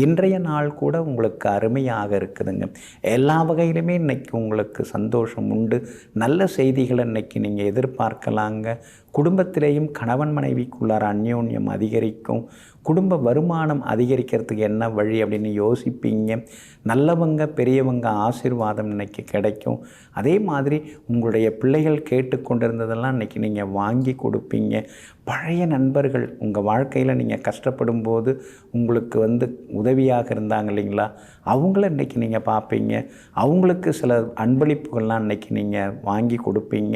இன்றைய நாள் கூட உங்களுக்கு அருமையாக இருக்குதுங்க. எல்லா வகையிலுமே இன்றைக்கி உங்களுக்கு சந்தோஷம் உண்டு. நல்ல செய்திகளை இன்றைக்கி நீங்கள் எதிர்பார்க்கலாங்க. குடும்பத்திலேயும் கணவன் மனைவிக்குள்ளார அந்யோன்யம் அதிகரிக்கும். குடும்ப வருமானம் அதிகரிக்கிறதுக்கு என்ன வழி அப்படின்னு யோசிப்பீங்க. நல்லவங்க பெரியவங்க ஆசீர்வாதம் இன்றைக்கி கிடைக்கும். அதே மாதிரி உங்களுடைய பிள்ளைகள் கேட்டுக்கொண்டிருந்ததெல்லாம் இன்றைக்கி நீங்கள் வாங்கி கொடுப்பீங்க. பழைய நண்பர்கள் உங்கள் வாழ்க்கையில் நீங்கள் கஷ்டப்படும் போது உங்களுக்கு உதவியாக இருந்தாங்க இல்லைங்களா, அவங்கள இன்றைக்கி நீங்கள் பார்ப்பீங்க. அவங்களுக்கு சில அன்பளிப்புகள்லாம் இன்றைக்கி நீங்கள் வாங்கி கொடுப்பீங்க.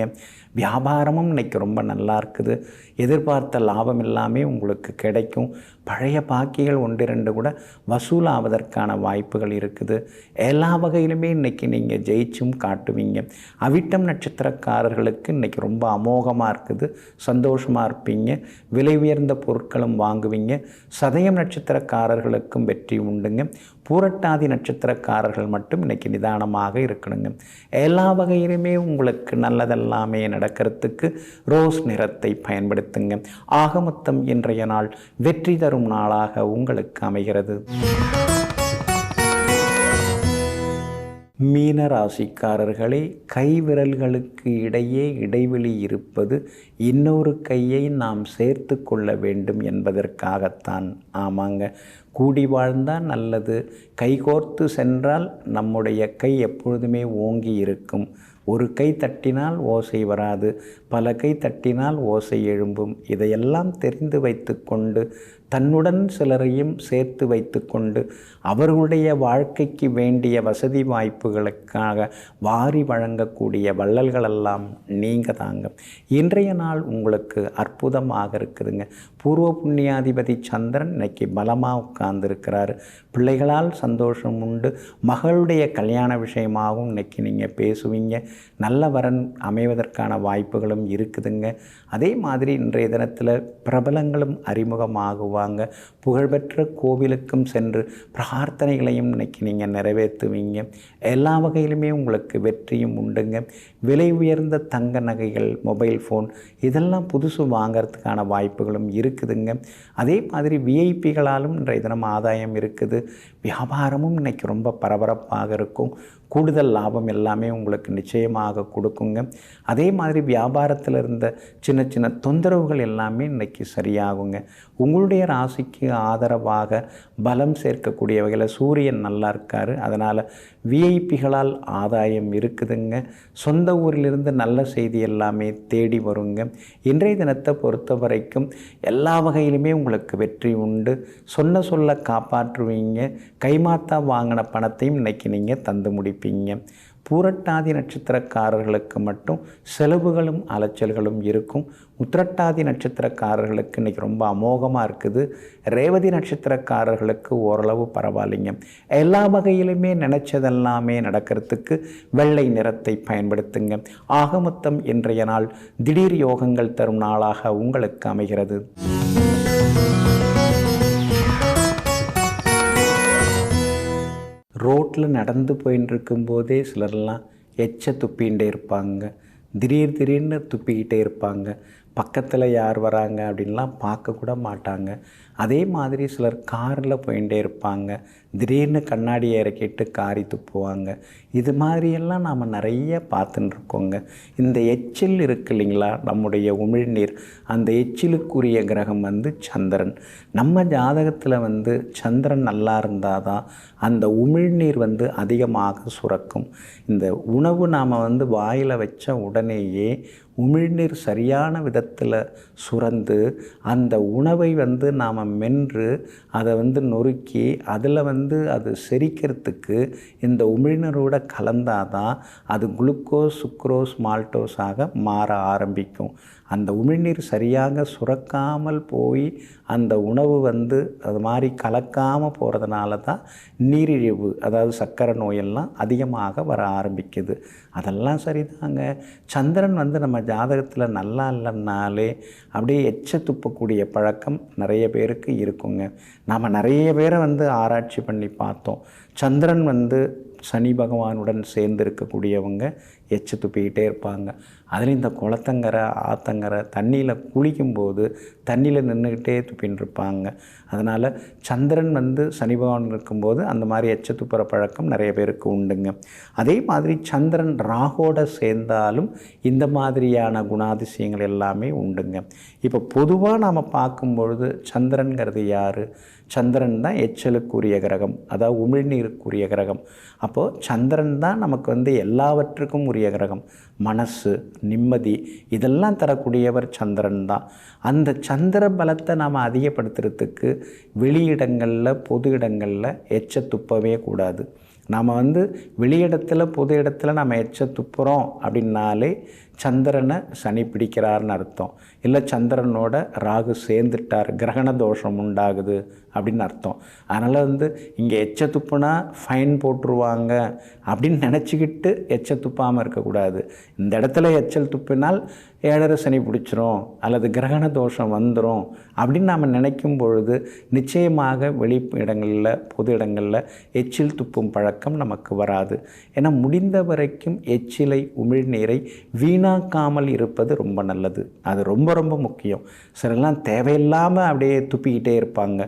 வியாபாரமும் இன்றைக்கி ரொம்ப நல்லா இருக்குது. எதிர்பார்த்த லாபம் எல்லாமே உங்களுக்கு கிடைக்கும். பழைய பாக்கிகள் 1-2 கூட வசூலாவதற்கான வாய்ப்புகள் இருக்குது. எல்லா வகையிலுமே இன்றைக்கி நீங்கள் ஜெயிச்சும் காட்டுவீங்க. அவிட்டம் நட்சத்திரக்காரர்களுக்கு இன்றைக்கி ரொம்ப அமோகமாக இருக்குது. சந்தோஷமாக இருப்பீங்க. விலை உயர்ந்த பொருட்களும் வாங்குவீங்க. சதயம் நட்சத்திரக்காரர்களுக்கும் வெற்றி உண்டுங்க. பூரட்டாதி நட்சத்திரக்காரர்கள் மட்டும் இன்றைக்கி நிதானமாக இருக்கணுங்க. எல்லா வகையிலுமே உங்களுக்கு நல்லதெல்லாமே நடக்கிறதுக்கு ரோஸ் நிறத்தை பயன்படுத்துங்க. ஆகமொத்தம் இன்றைய நாள் வெற்றி தரும் நாளாக உங்களுக்கு அமைகிறது. மீன ராசிக்காரர்களே, கை விரல்களுக்கு இடையே இடைவெளி இருப்பது இன்னொரு கையை நாம் சேர்த்து கொள்ள வேண்டும் என்பதற்காகத்தான். ஆமாங்க, கூடி வாழ்ந்தால் நல்லது. கைகோர்த்து சென்றால் நம்முடைய கை எப்பொழுதுமே ஓங்கி இருக்கும். ஒரு கை தட்டினால் ஓசை வராது, பல கை தட்டினால் ஓசை எழும்பும். இதையெல்லாம் தெரிந்து வைத்து கொண்டு தன்னுடன் சிலரையும் சேர்த்து வைத்து கொண்டு அவர்களுடைய வாழ்க்கைக்கு வேண்டிய வசதி வாய்ப்புகளுக்காக வாரி வழங்கக்கூடிய வள்ளல்களெல்லாம் நீங்கள் தாங்க. இன்றைய நாள் உங்களுக்கு அற்புதமாக இருக்குதுங்க. பூர்வ புண்ணியாதிபதி சந்திரன் இன்னைக்கு பலமாக உட்கார்ந்துருக்கிறாரு. பிள்ளைகளால் சந்தோஷம் உண்டு. மகளுடைய கல்யாண விஷயமாகவும் இன்னைக்கு நீங்கள் பேசுவீங்க. நல்ல வரன் அமைவதற்கான வாய்ப்புகளும் இருக்குதுங்க. அதே மாதிரி இன்றைய தினத்தில் பிரபலங்களும் அறிமுகமாகுவாங்க. புகழ்பெற்ற கோவிலுக்கும் சென்று பிரார்த்தனைகளையும் இன்னைக்கு நீங்கள் நிறைவேற்றுவீங்க. எல்லா வகையிலுமே உங்களுக்கு வெற்றியும் உண்டுங்க. விலை உயர்ந்த தங்க நகைகள், மொபைல் ஃபோன் இதெல்லாம் புதுசு வாங்கிறதுக்கான வாய்ப்புகளும் இருக்குதுங்க. அதே மாதிரி விஐபிகளாலும் இன்றைய தினம் ஆதாயம் இருக்குது. வியாபாரமும் இன்னைக்கு ரொம்ப பரபரப்பாக இருக்கும். கூடுதல் லாபம் எல்லாமே உங்களுக்கு நிச்சயமாக கொடுக்குங்க. அதே மாதிரி வியாபாரத்தில் இருந்த சின்ன சின்ன தொந்தரவுகள் எல்லாமே இன்றைக்கி சரியாகுங்க. உங்களுடைய ராசிக்கு ஆதரவாக பலம் சேர்க்கக்கூடிய வகையில் சூரியன் நல்லா இருக்கார். அதனால் விஐபிகளால் ஆதாயம் இருக்குதுங்க. சொந்த ஊரிலிருந்து நல்ல செய்தி எல்லாமே தேடி வருங்க. இன்றைய தினத்தை பொறுத்த வரைக்கும் எல்லா வகையிலுமே உங்களுக்கு வெற்றி உண்டு. சொல்ல காப்பாற்றுவீங்க. கைமாத்தா வாங்கின பணத்தையும் இன்றைக்கி நீங்கள் தந்து முடிப்பீங்க. பூரட்டாதி நட்சத்திரக்காரர்களுக்கு மட்டும் செலவுகளும் அலைச்சல்களும் இருக்கும். உத்திரட்டாதி நட்சத்திரக்காரர்களுக்கு இன்றைக்கி ரொம்ப அமோகமாக இருக்குது. ரேவதி நட்சத்திரக்காரர்களுக்கு ஓரளவு பரவாயில்லைங்க. எல்லா வகையிலுமே நினச்சதெல்லாமே நடக்கிறதுக்கு வெள்ளை நிறத்தை பயன்படுத்துங்க. ஆகமொத்தம் இன்றைய நாள் திடீர் யோகங்கள் தரும் நாளாக உங்களுக்கு அமைகிறது. ரோட்டில் நடந்து போயின்னு இருக்கும்போதே சிலர்லாம் எச்ச துப்பிகிட்டே இருப்பாங்க. திடீர்னு துப்பிக்கிட்டே இருப்பாங்க. பக்கத்தில் யார் வராங்க அப்படின்லாம் பார்க்கக்கூட மாட்டாங்க. அதே மாதிரி சிலர் காரில் போயிட்டே இருப்பாங்க, திடீர்னு கண்ணாடியை இறக்கிட்டு காரி துப்புவாங்க. இது மாதிரியெல்லாம் நாம் நிறைய பார்த்துன்னு இருக்கோங்க. இந்த எச்சில் இருக்கு இல்லைங்களா, நம்முடைய உமிழ்நீர், அந்த எச்சிலுக்குரிய கிரகம் வந்து சந்திரன். நம்ம ஜாதகத்தில் வந்து சந்திரன் நல்லா இருந்தால் தான் அந்த உமிழ்நீர் வந்து அதிகமாக சுரக்கும். இந்த உணவு நாம் வந்து வாயில் வச்ச உடனேயே உமிழ்நீர் சரியான விதத்தில் சுரந்து அந்த உணவை வந்து நாம் மென்று அதை வந்து நொறுக்கி அதில் வந்து அது செரிக்கிறதுக்கு இந்த உமிழ்நீரோட கலந்தாதான் அது குளுக்கோஸ், சுக்ரோஸ், மால்டோஸாக மாற ஆரம்பிக்கும். அந்த உமிழ்நீர் சரியாக சுரக்காமல் போய் அந்த உணவு வந்து அது மாதிரி கலக்காமல் போகிறதுனால தான் நீரிழிவு, அதாவது சர்க்கரை நோயெல்லாம் அதிகமாக வர ஆரம்பிக்குது. அதெல்லாம் சரிதாங்க. சந்திரன் வந்து நம்ம ஜாதகத்தில் நல்லா இல்லைன்னாலே அப்படியே எச்ச துப்பக்கூடிய பழக்கம் நிறைய பேருக்கு இருக்குங்க. நாம் நிறைய பேரை வந்து ஆராய்ச்சி பண்ணி பார்த்தோம். சந்திரன் வந்து சனி பகவானுடன் சேர்ந்து இருக்கக்கூடியவங்க எச்ச துப்பிக்கிட்டே இருப்பாங்க. அதில் இந்த குளத்தங்கரை, ஆத்தங்கரை தண்ணியில் குளிக்கும்போது தண்ணியில் நின்றுக்கிட்டே துப்பின்னு இருப்பாங்க. அதனால் சந்திரன் வந்து சனி பகவான் இருக்கும்போது அந்த மாதிரி எச்ச துப்புற பழக்கம் நிறைய பேருக்கு உண்டுங்க. அதே மாதிரி சந்திரன் ராகோட சேர்ந்தாலும் இந்த மாதிரியான குணாதிசயங்கள் எல்லாமே உண்டுங்க. இப்போ பொதுவாக நாம் பார்க்கும்பொழுது சந்திரன்கிறது யார்? சந்திரன் தான் எச்சலுக்குரிய கிரகம், அதாவது உமிழ்நீருக்குரிய கிரகம். அப்போது சந்திரன் தான் நமக்கு வந்து எல்லாவற்றுக்கும் உரிய கிரகம். மனசு, நிம்மதி இதெல்லாம் தரக்கூடியவர் சந்திரன் தான். அந்த சந்திர பலத்தை நாம் அதிகப்படுத்துறதுக்கு வெளியிடங்களில், பொது இடங்களில் எச்ச துப்பவே கூடாது. நாம் வந்து வெளியிடத்தில், பொது இடத்துல நம்ம எச்ச துப்புறோம் அப்படின்னாலே சந்திரனை சனி பிடிக்கிறார்னு அர்த்தம். இல்லை சந்திரனோட ராகு சேர்ந்துட்டார், கிரகண தோஷம் உண்டாகுது அப்படின்னு அர்த்தம். அதனால் வந்து இங்கே எச்ச துப்புனா ஃபைன் போட்டுருவாங்க அப்படின்னு நினச்சிக்கிட்டு எச்ச துப்பாமல் இருக்கக்கூடாது. இந்த இடத்துல எச்சல் துப்பினால் 7.5 சனி பிடிச்சிரும் அல்லது கிரகண தோஷம் வந்துடும் அப்படின்னு நாம் நினைக்கும் பொழுது நிச்சயமாக வெளி இடங்களில், பொது இடங்களில் எச்சில் துப்பும் பழக்கம் நமக்கு வராது. ஏன்னா முடிந்த வரைக்கும் எச்சிலை, உமிழ்நீரை வீணாக்காமல் இருப்பது ரொம்ப நல்லது. அது ரொம்ப ரொம்ப முக்கியம். சிலர்லாம் தேவையில்லாமல் அப்படியே துப்பிக்கிட்டே இருப்பாங்க.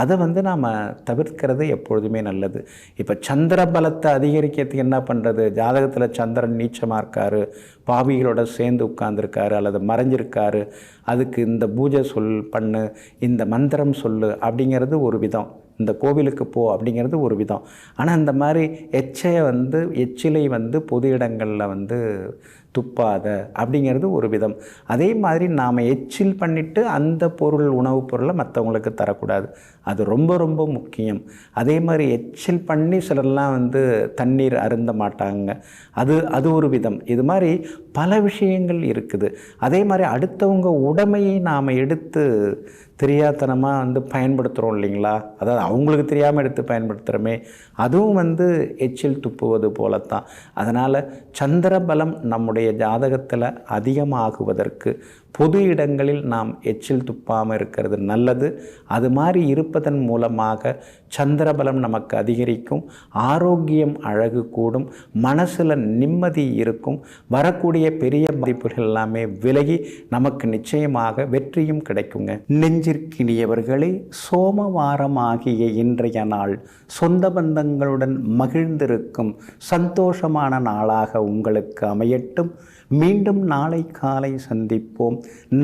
அதை வந்து நாம் தவிர்க்கிறது எப்பொழுதுமே நல்லது. இப்போ சந்திர பலத்தை அதிகரிக்கிறதுக்கு என்ன பண்ணுறது? ஜாதகத்தில் சந்திரன் நீச்சமாக இருக்கார், பாவிகளோட சேர்ந்து உட்கார்ந்துருக்காரு அல்லது மறைஞ்சிருக்காரு, அதுக்கு இந்த பூஜை பண்ணு, இந்த மந்திரம் சொல்லு அப்படிங்கிறது ஒரு விதம், இந்த கோவிலுக்கு போ அப்படிங்கிறது ஒரு விதம். ஆனால் இந்த மாதிரி எச்சிலை வந்து பொது இடங்களில் வந்து துப்பாத அப்படிங்கிறது ஒரு விதம். அதே மாதிரி நாம் எச்சில் பண்ணிவிட்டு அந்த பொருள், உணவுப் பொருளை மற்றவங்களுக்கு தரக்கூடாது. அது ரொம்ப ரொம்ப முக்கியம். அதே மாதிரி எச்சில் பண்ணி சிலர்லாம் வந்து தண்ணீர் அருந்த மாட்டாங்க, அது ஒரு விதம். இது மாதிரி பல விஷயங்கள் இருக்குது. அதே மாதிரி அடுத்தவங்க உடைமையை நாம் எடுத்து தெரியாதனமாக வந்து பயன்படுத்துகிறோம் இல்லைங்களா, அதாவது அவங்களுக்கு தெரியாமல் எடுத்து பயன்படுத்துகிறோமே, அதுவும் வந்து எச்சில் துப்புவது போலத்தான். அதனால் சந்திர பலம் நம்முடைய ஜாதகத்தில் அதிகமாகுவதற்கு பொது இடங்களில் நாம் எச்சில் துப்பாமல் இருக்கிறது நல்லது. அது மாதிரி இருப்பதன் மூலமாக சந்திரபலம் நமக்கு அதிகரிக்கும், ஆரோக்கியம் அழகு கூடும், மனசில் நிம்மதி இருக்கும், வரக்கூடிய பெரிய பாதிப்புகள் எல்லாமே விலகி நமக்கு நிச்சயமாக வெற்றியும் கிடைக்குங்க. நெஞ்சிற்கினியவர்களே, சோமவாரமாகிய இன்றைய நாள் சொந்த பந்தங்களுடன் மகிழ்ந்திருக்கும் சந்தோஷமான நாளாக உங்களுக்கு அமையட்டும். மீண்டும் நாளை காலை சந்திப்போம்.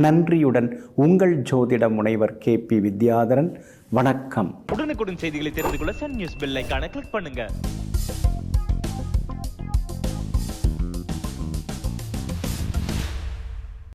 நன்றியுடன் உங்கள் ஜோதிட முனைவர் KP வித்யாதரன். வணக்கம். உடனுக்குடன் செய்திகளை தெரிந்து கொள்ள சன் நியூஸ் பெல் ஐகானை கிளிக் பண்ணுங்க.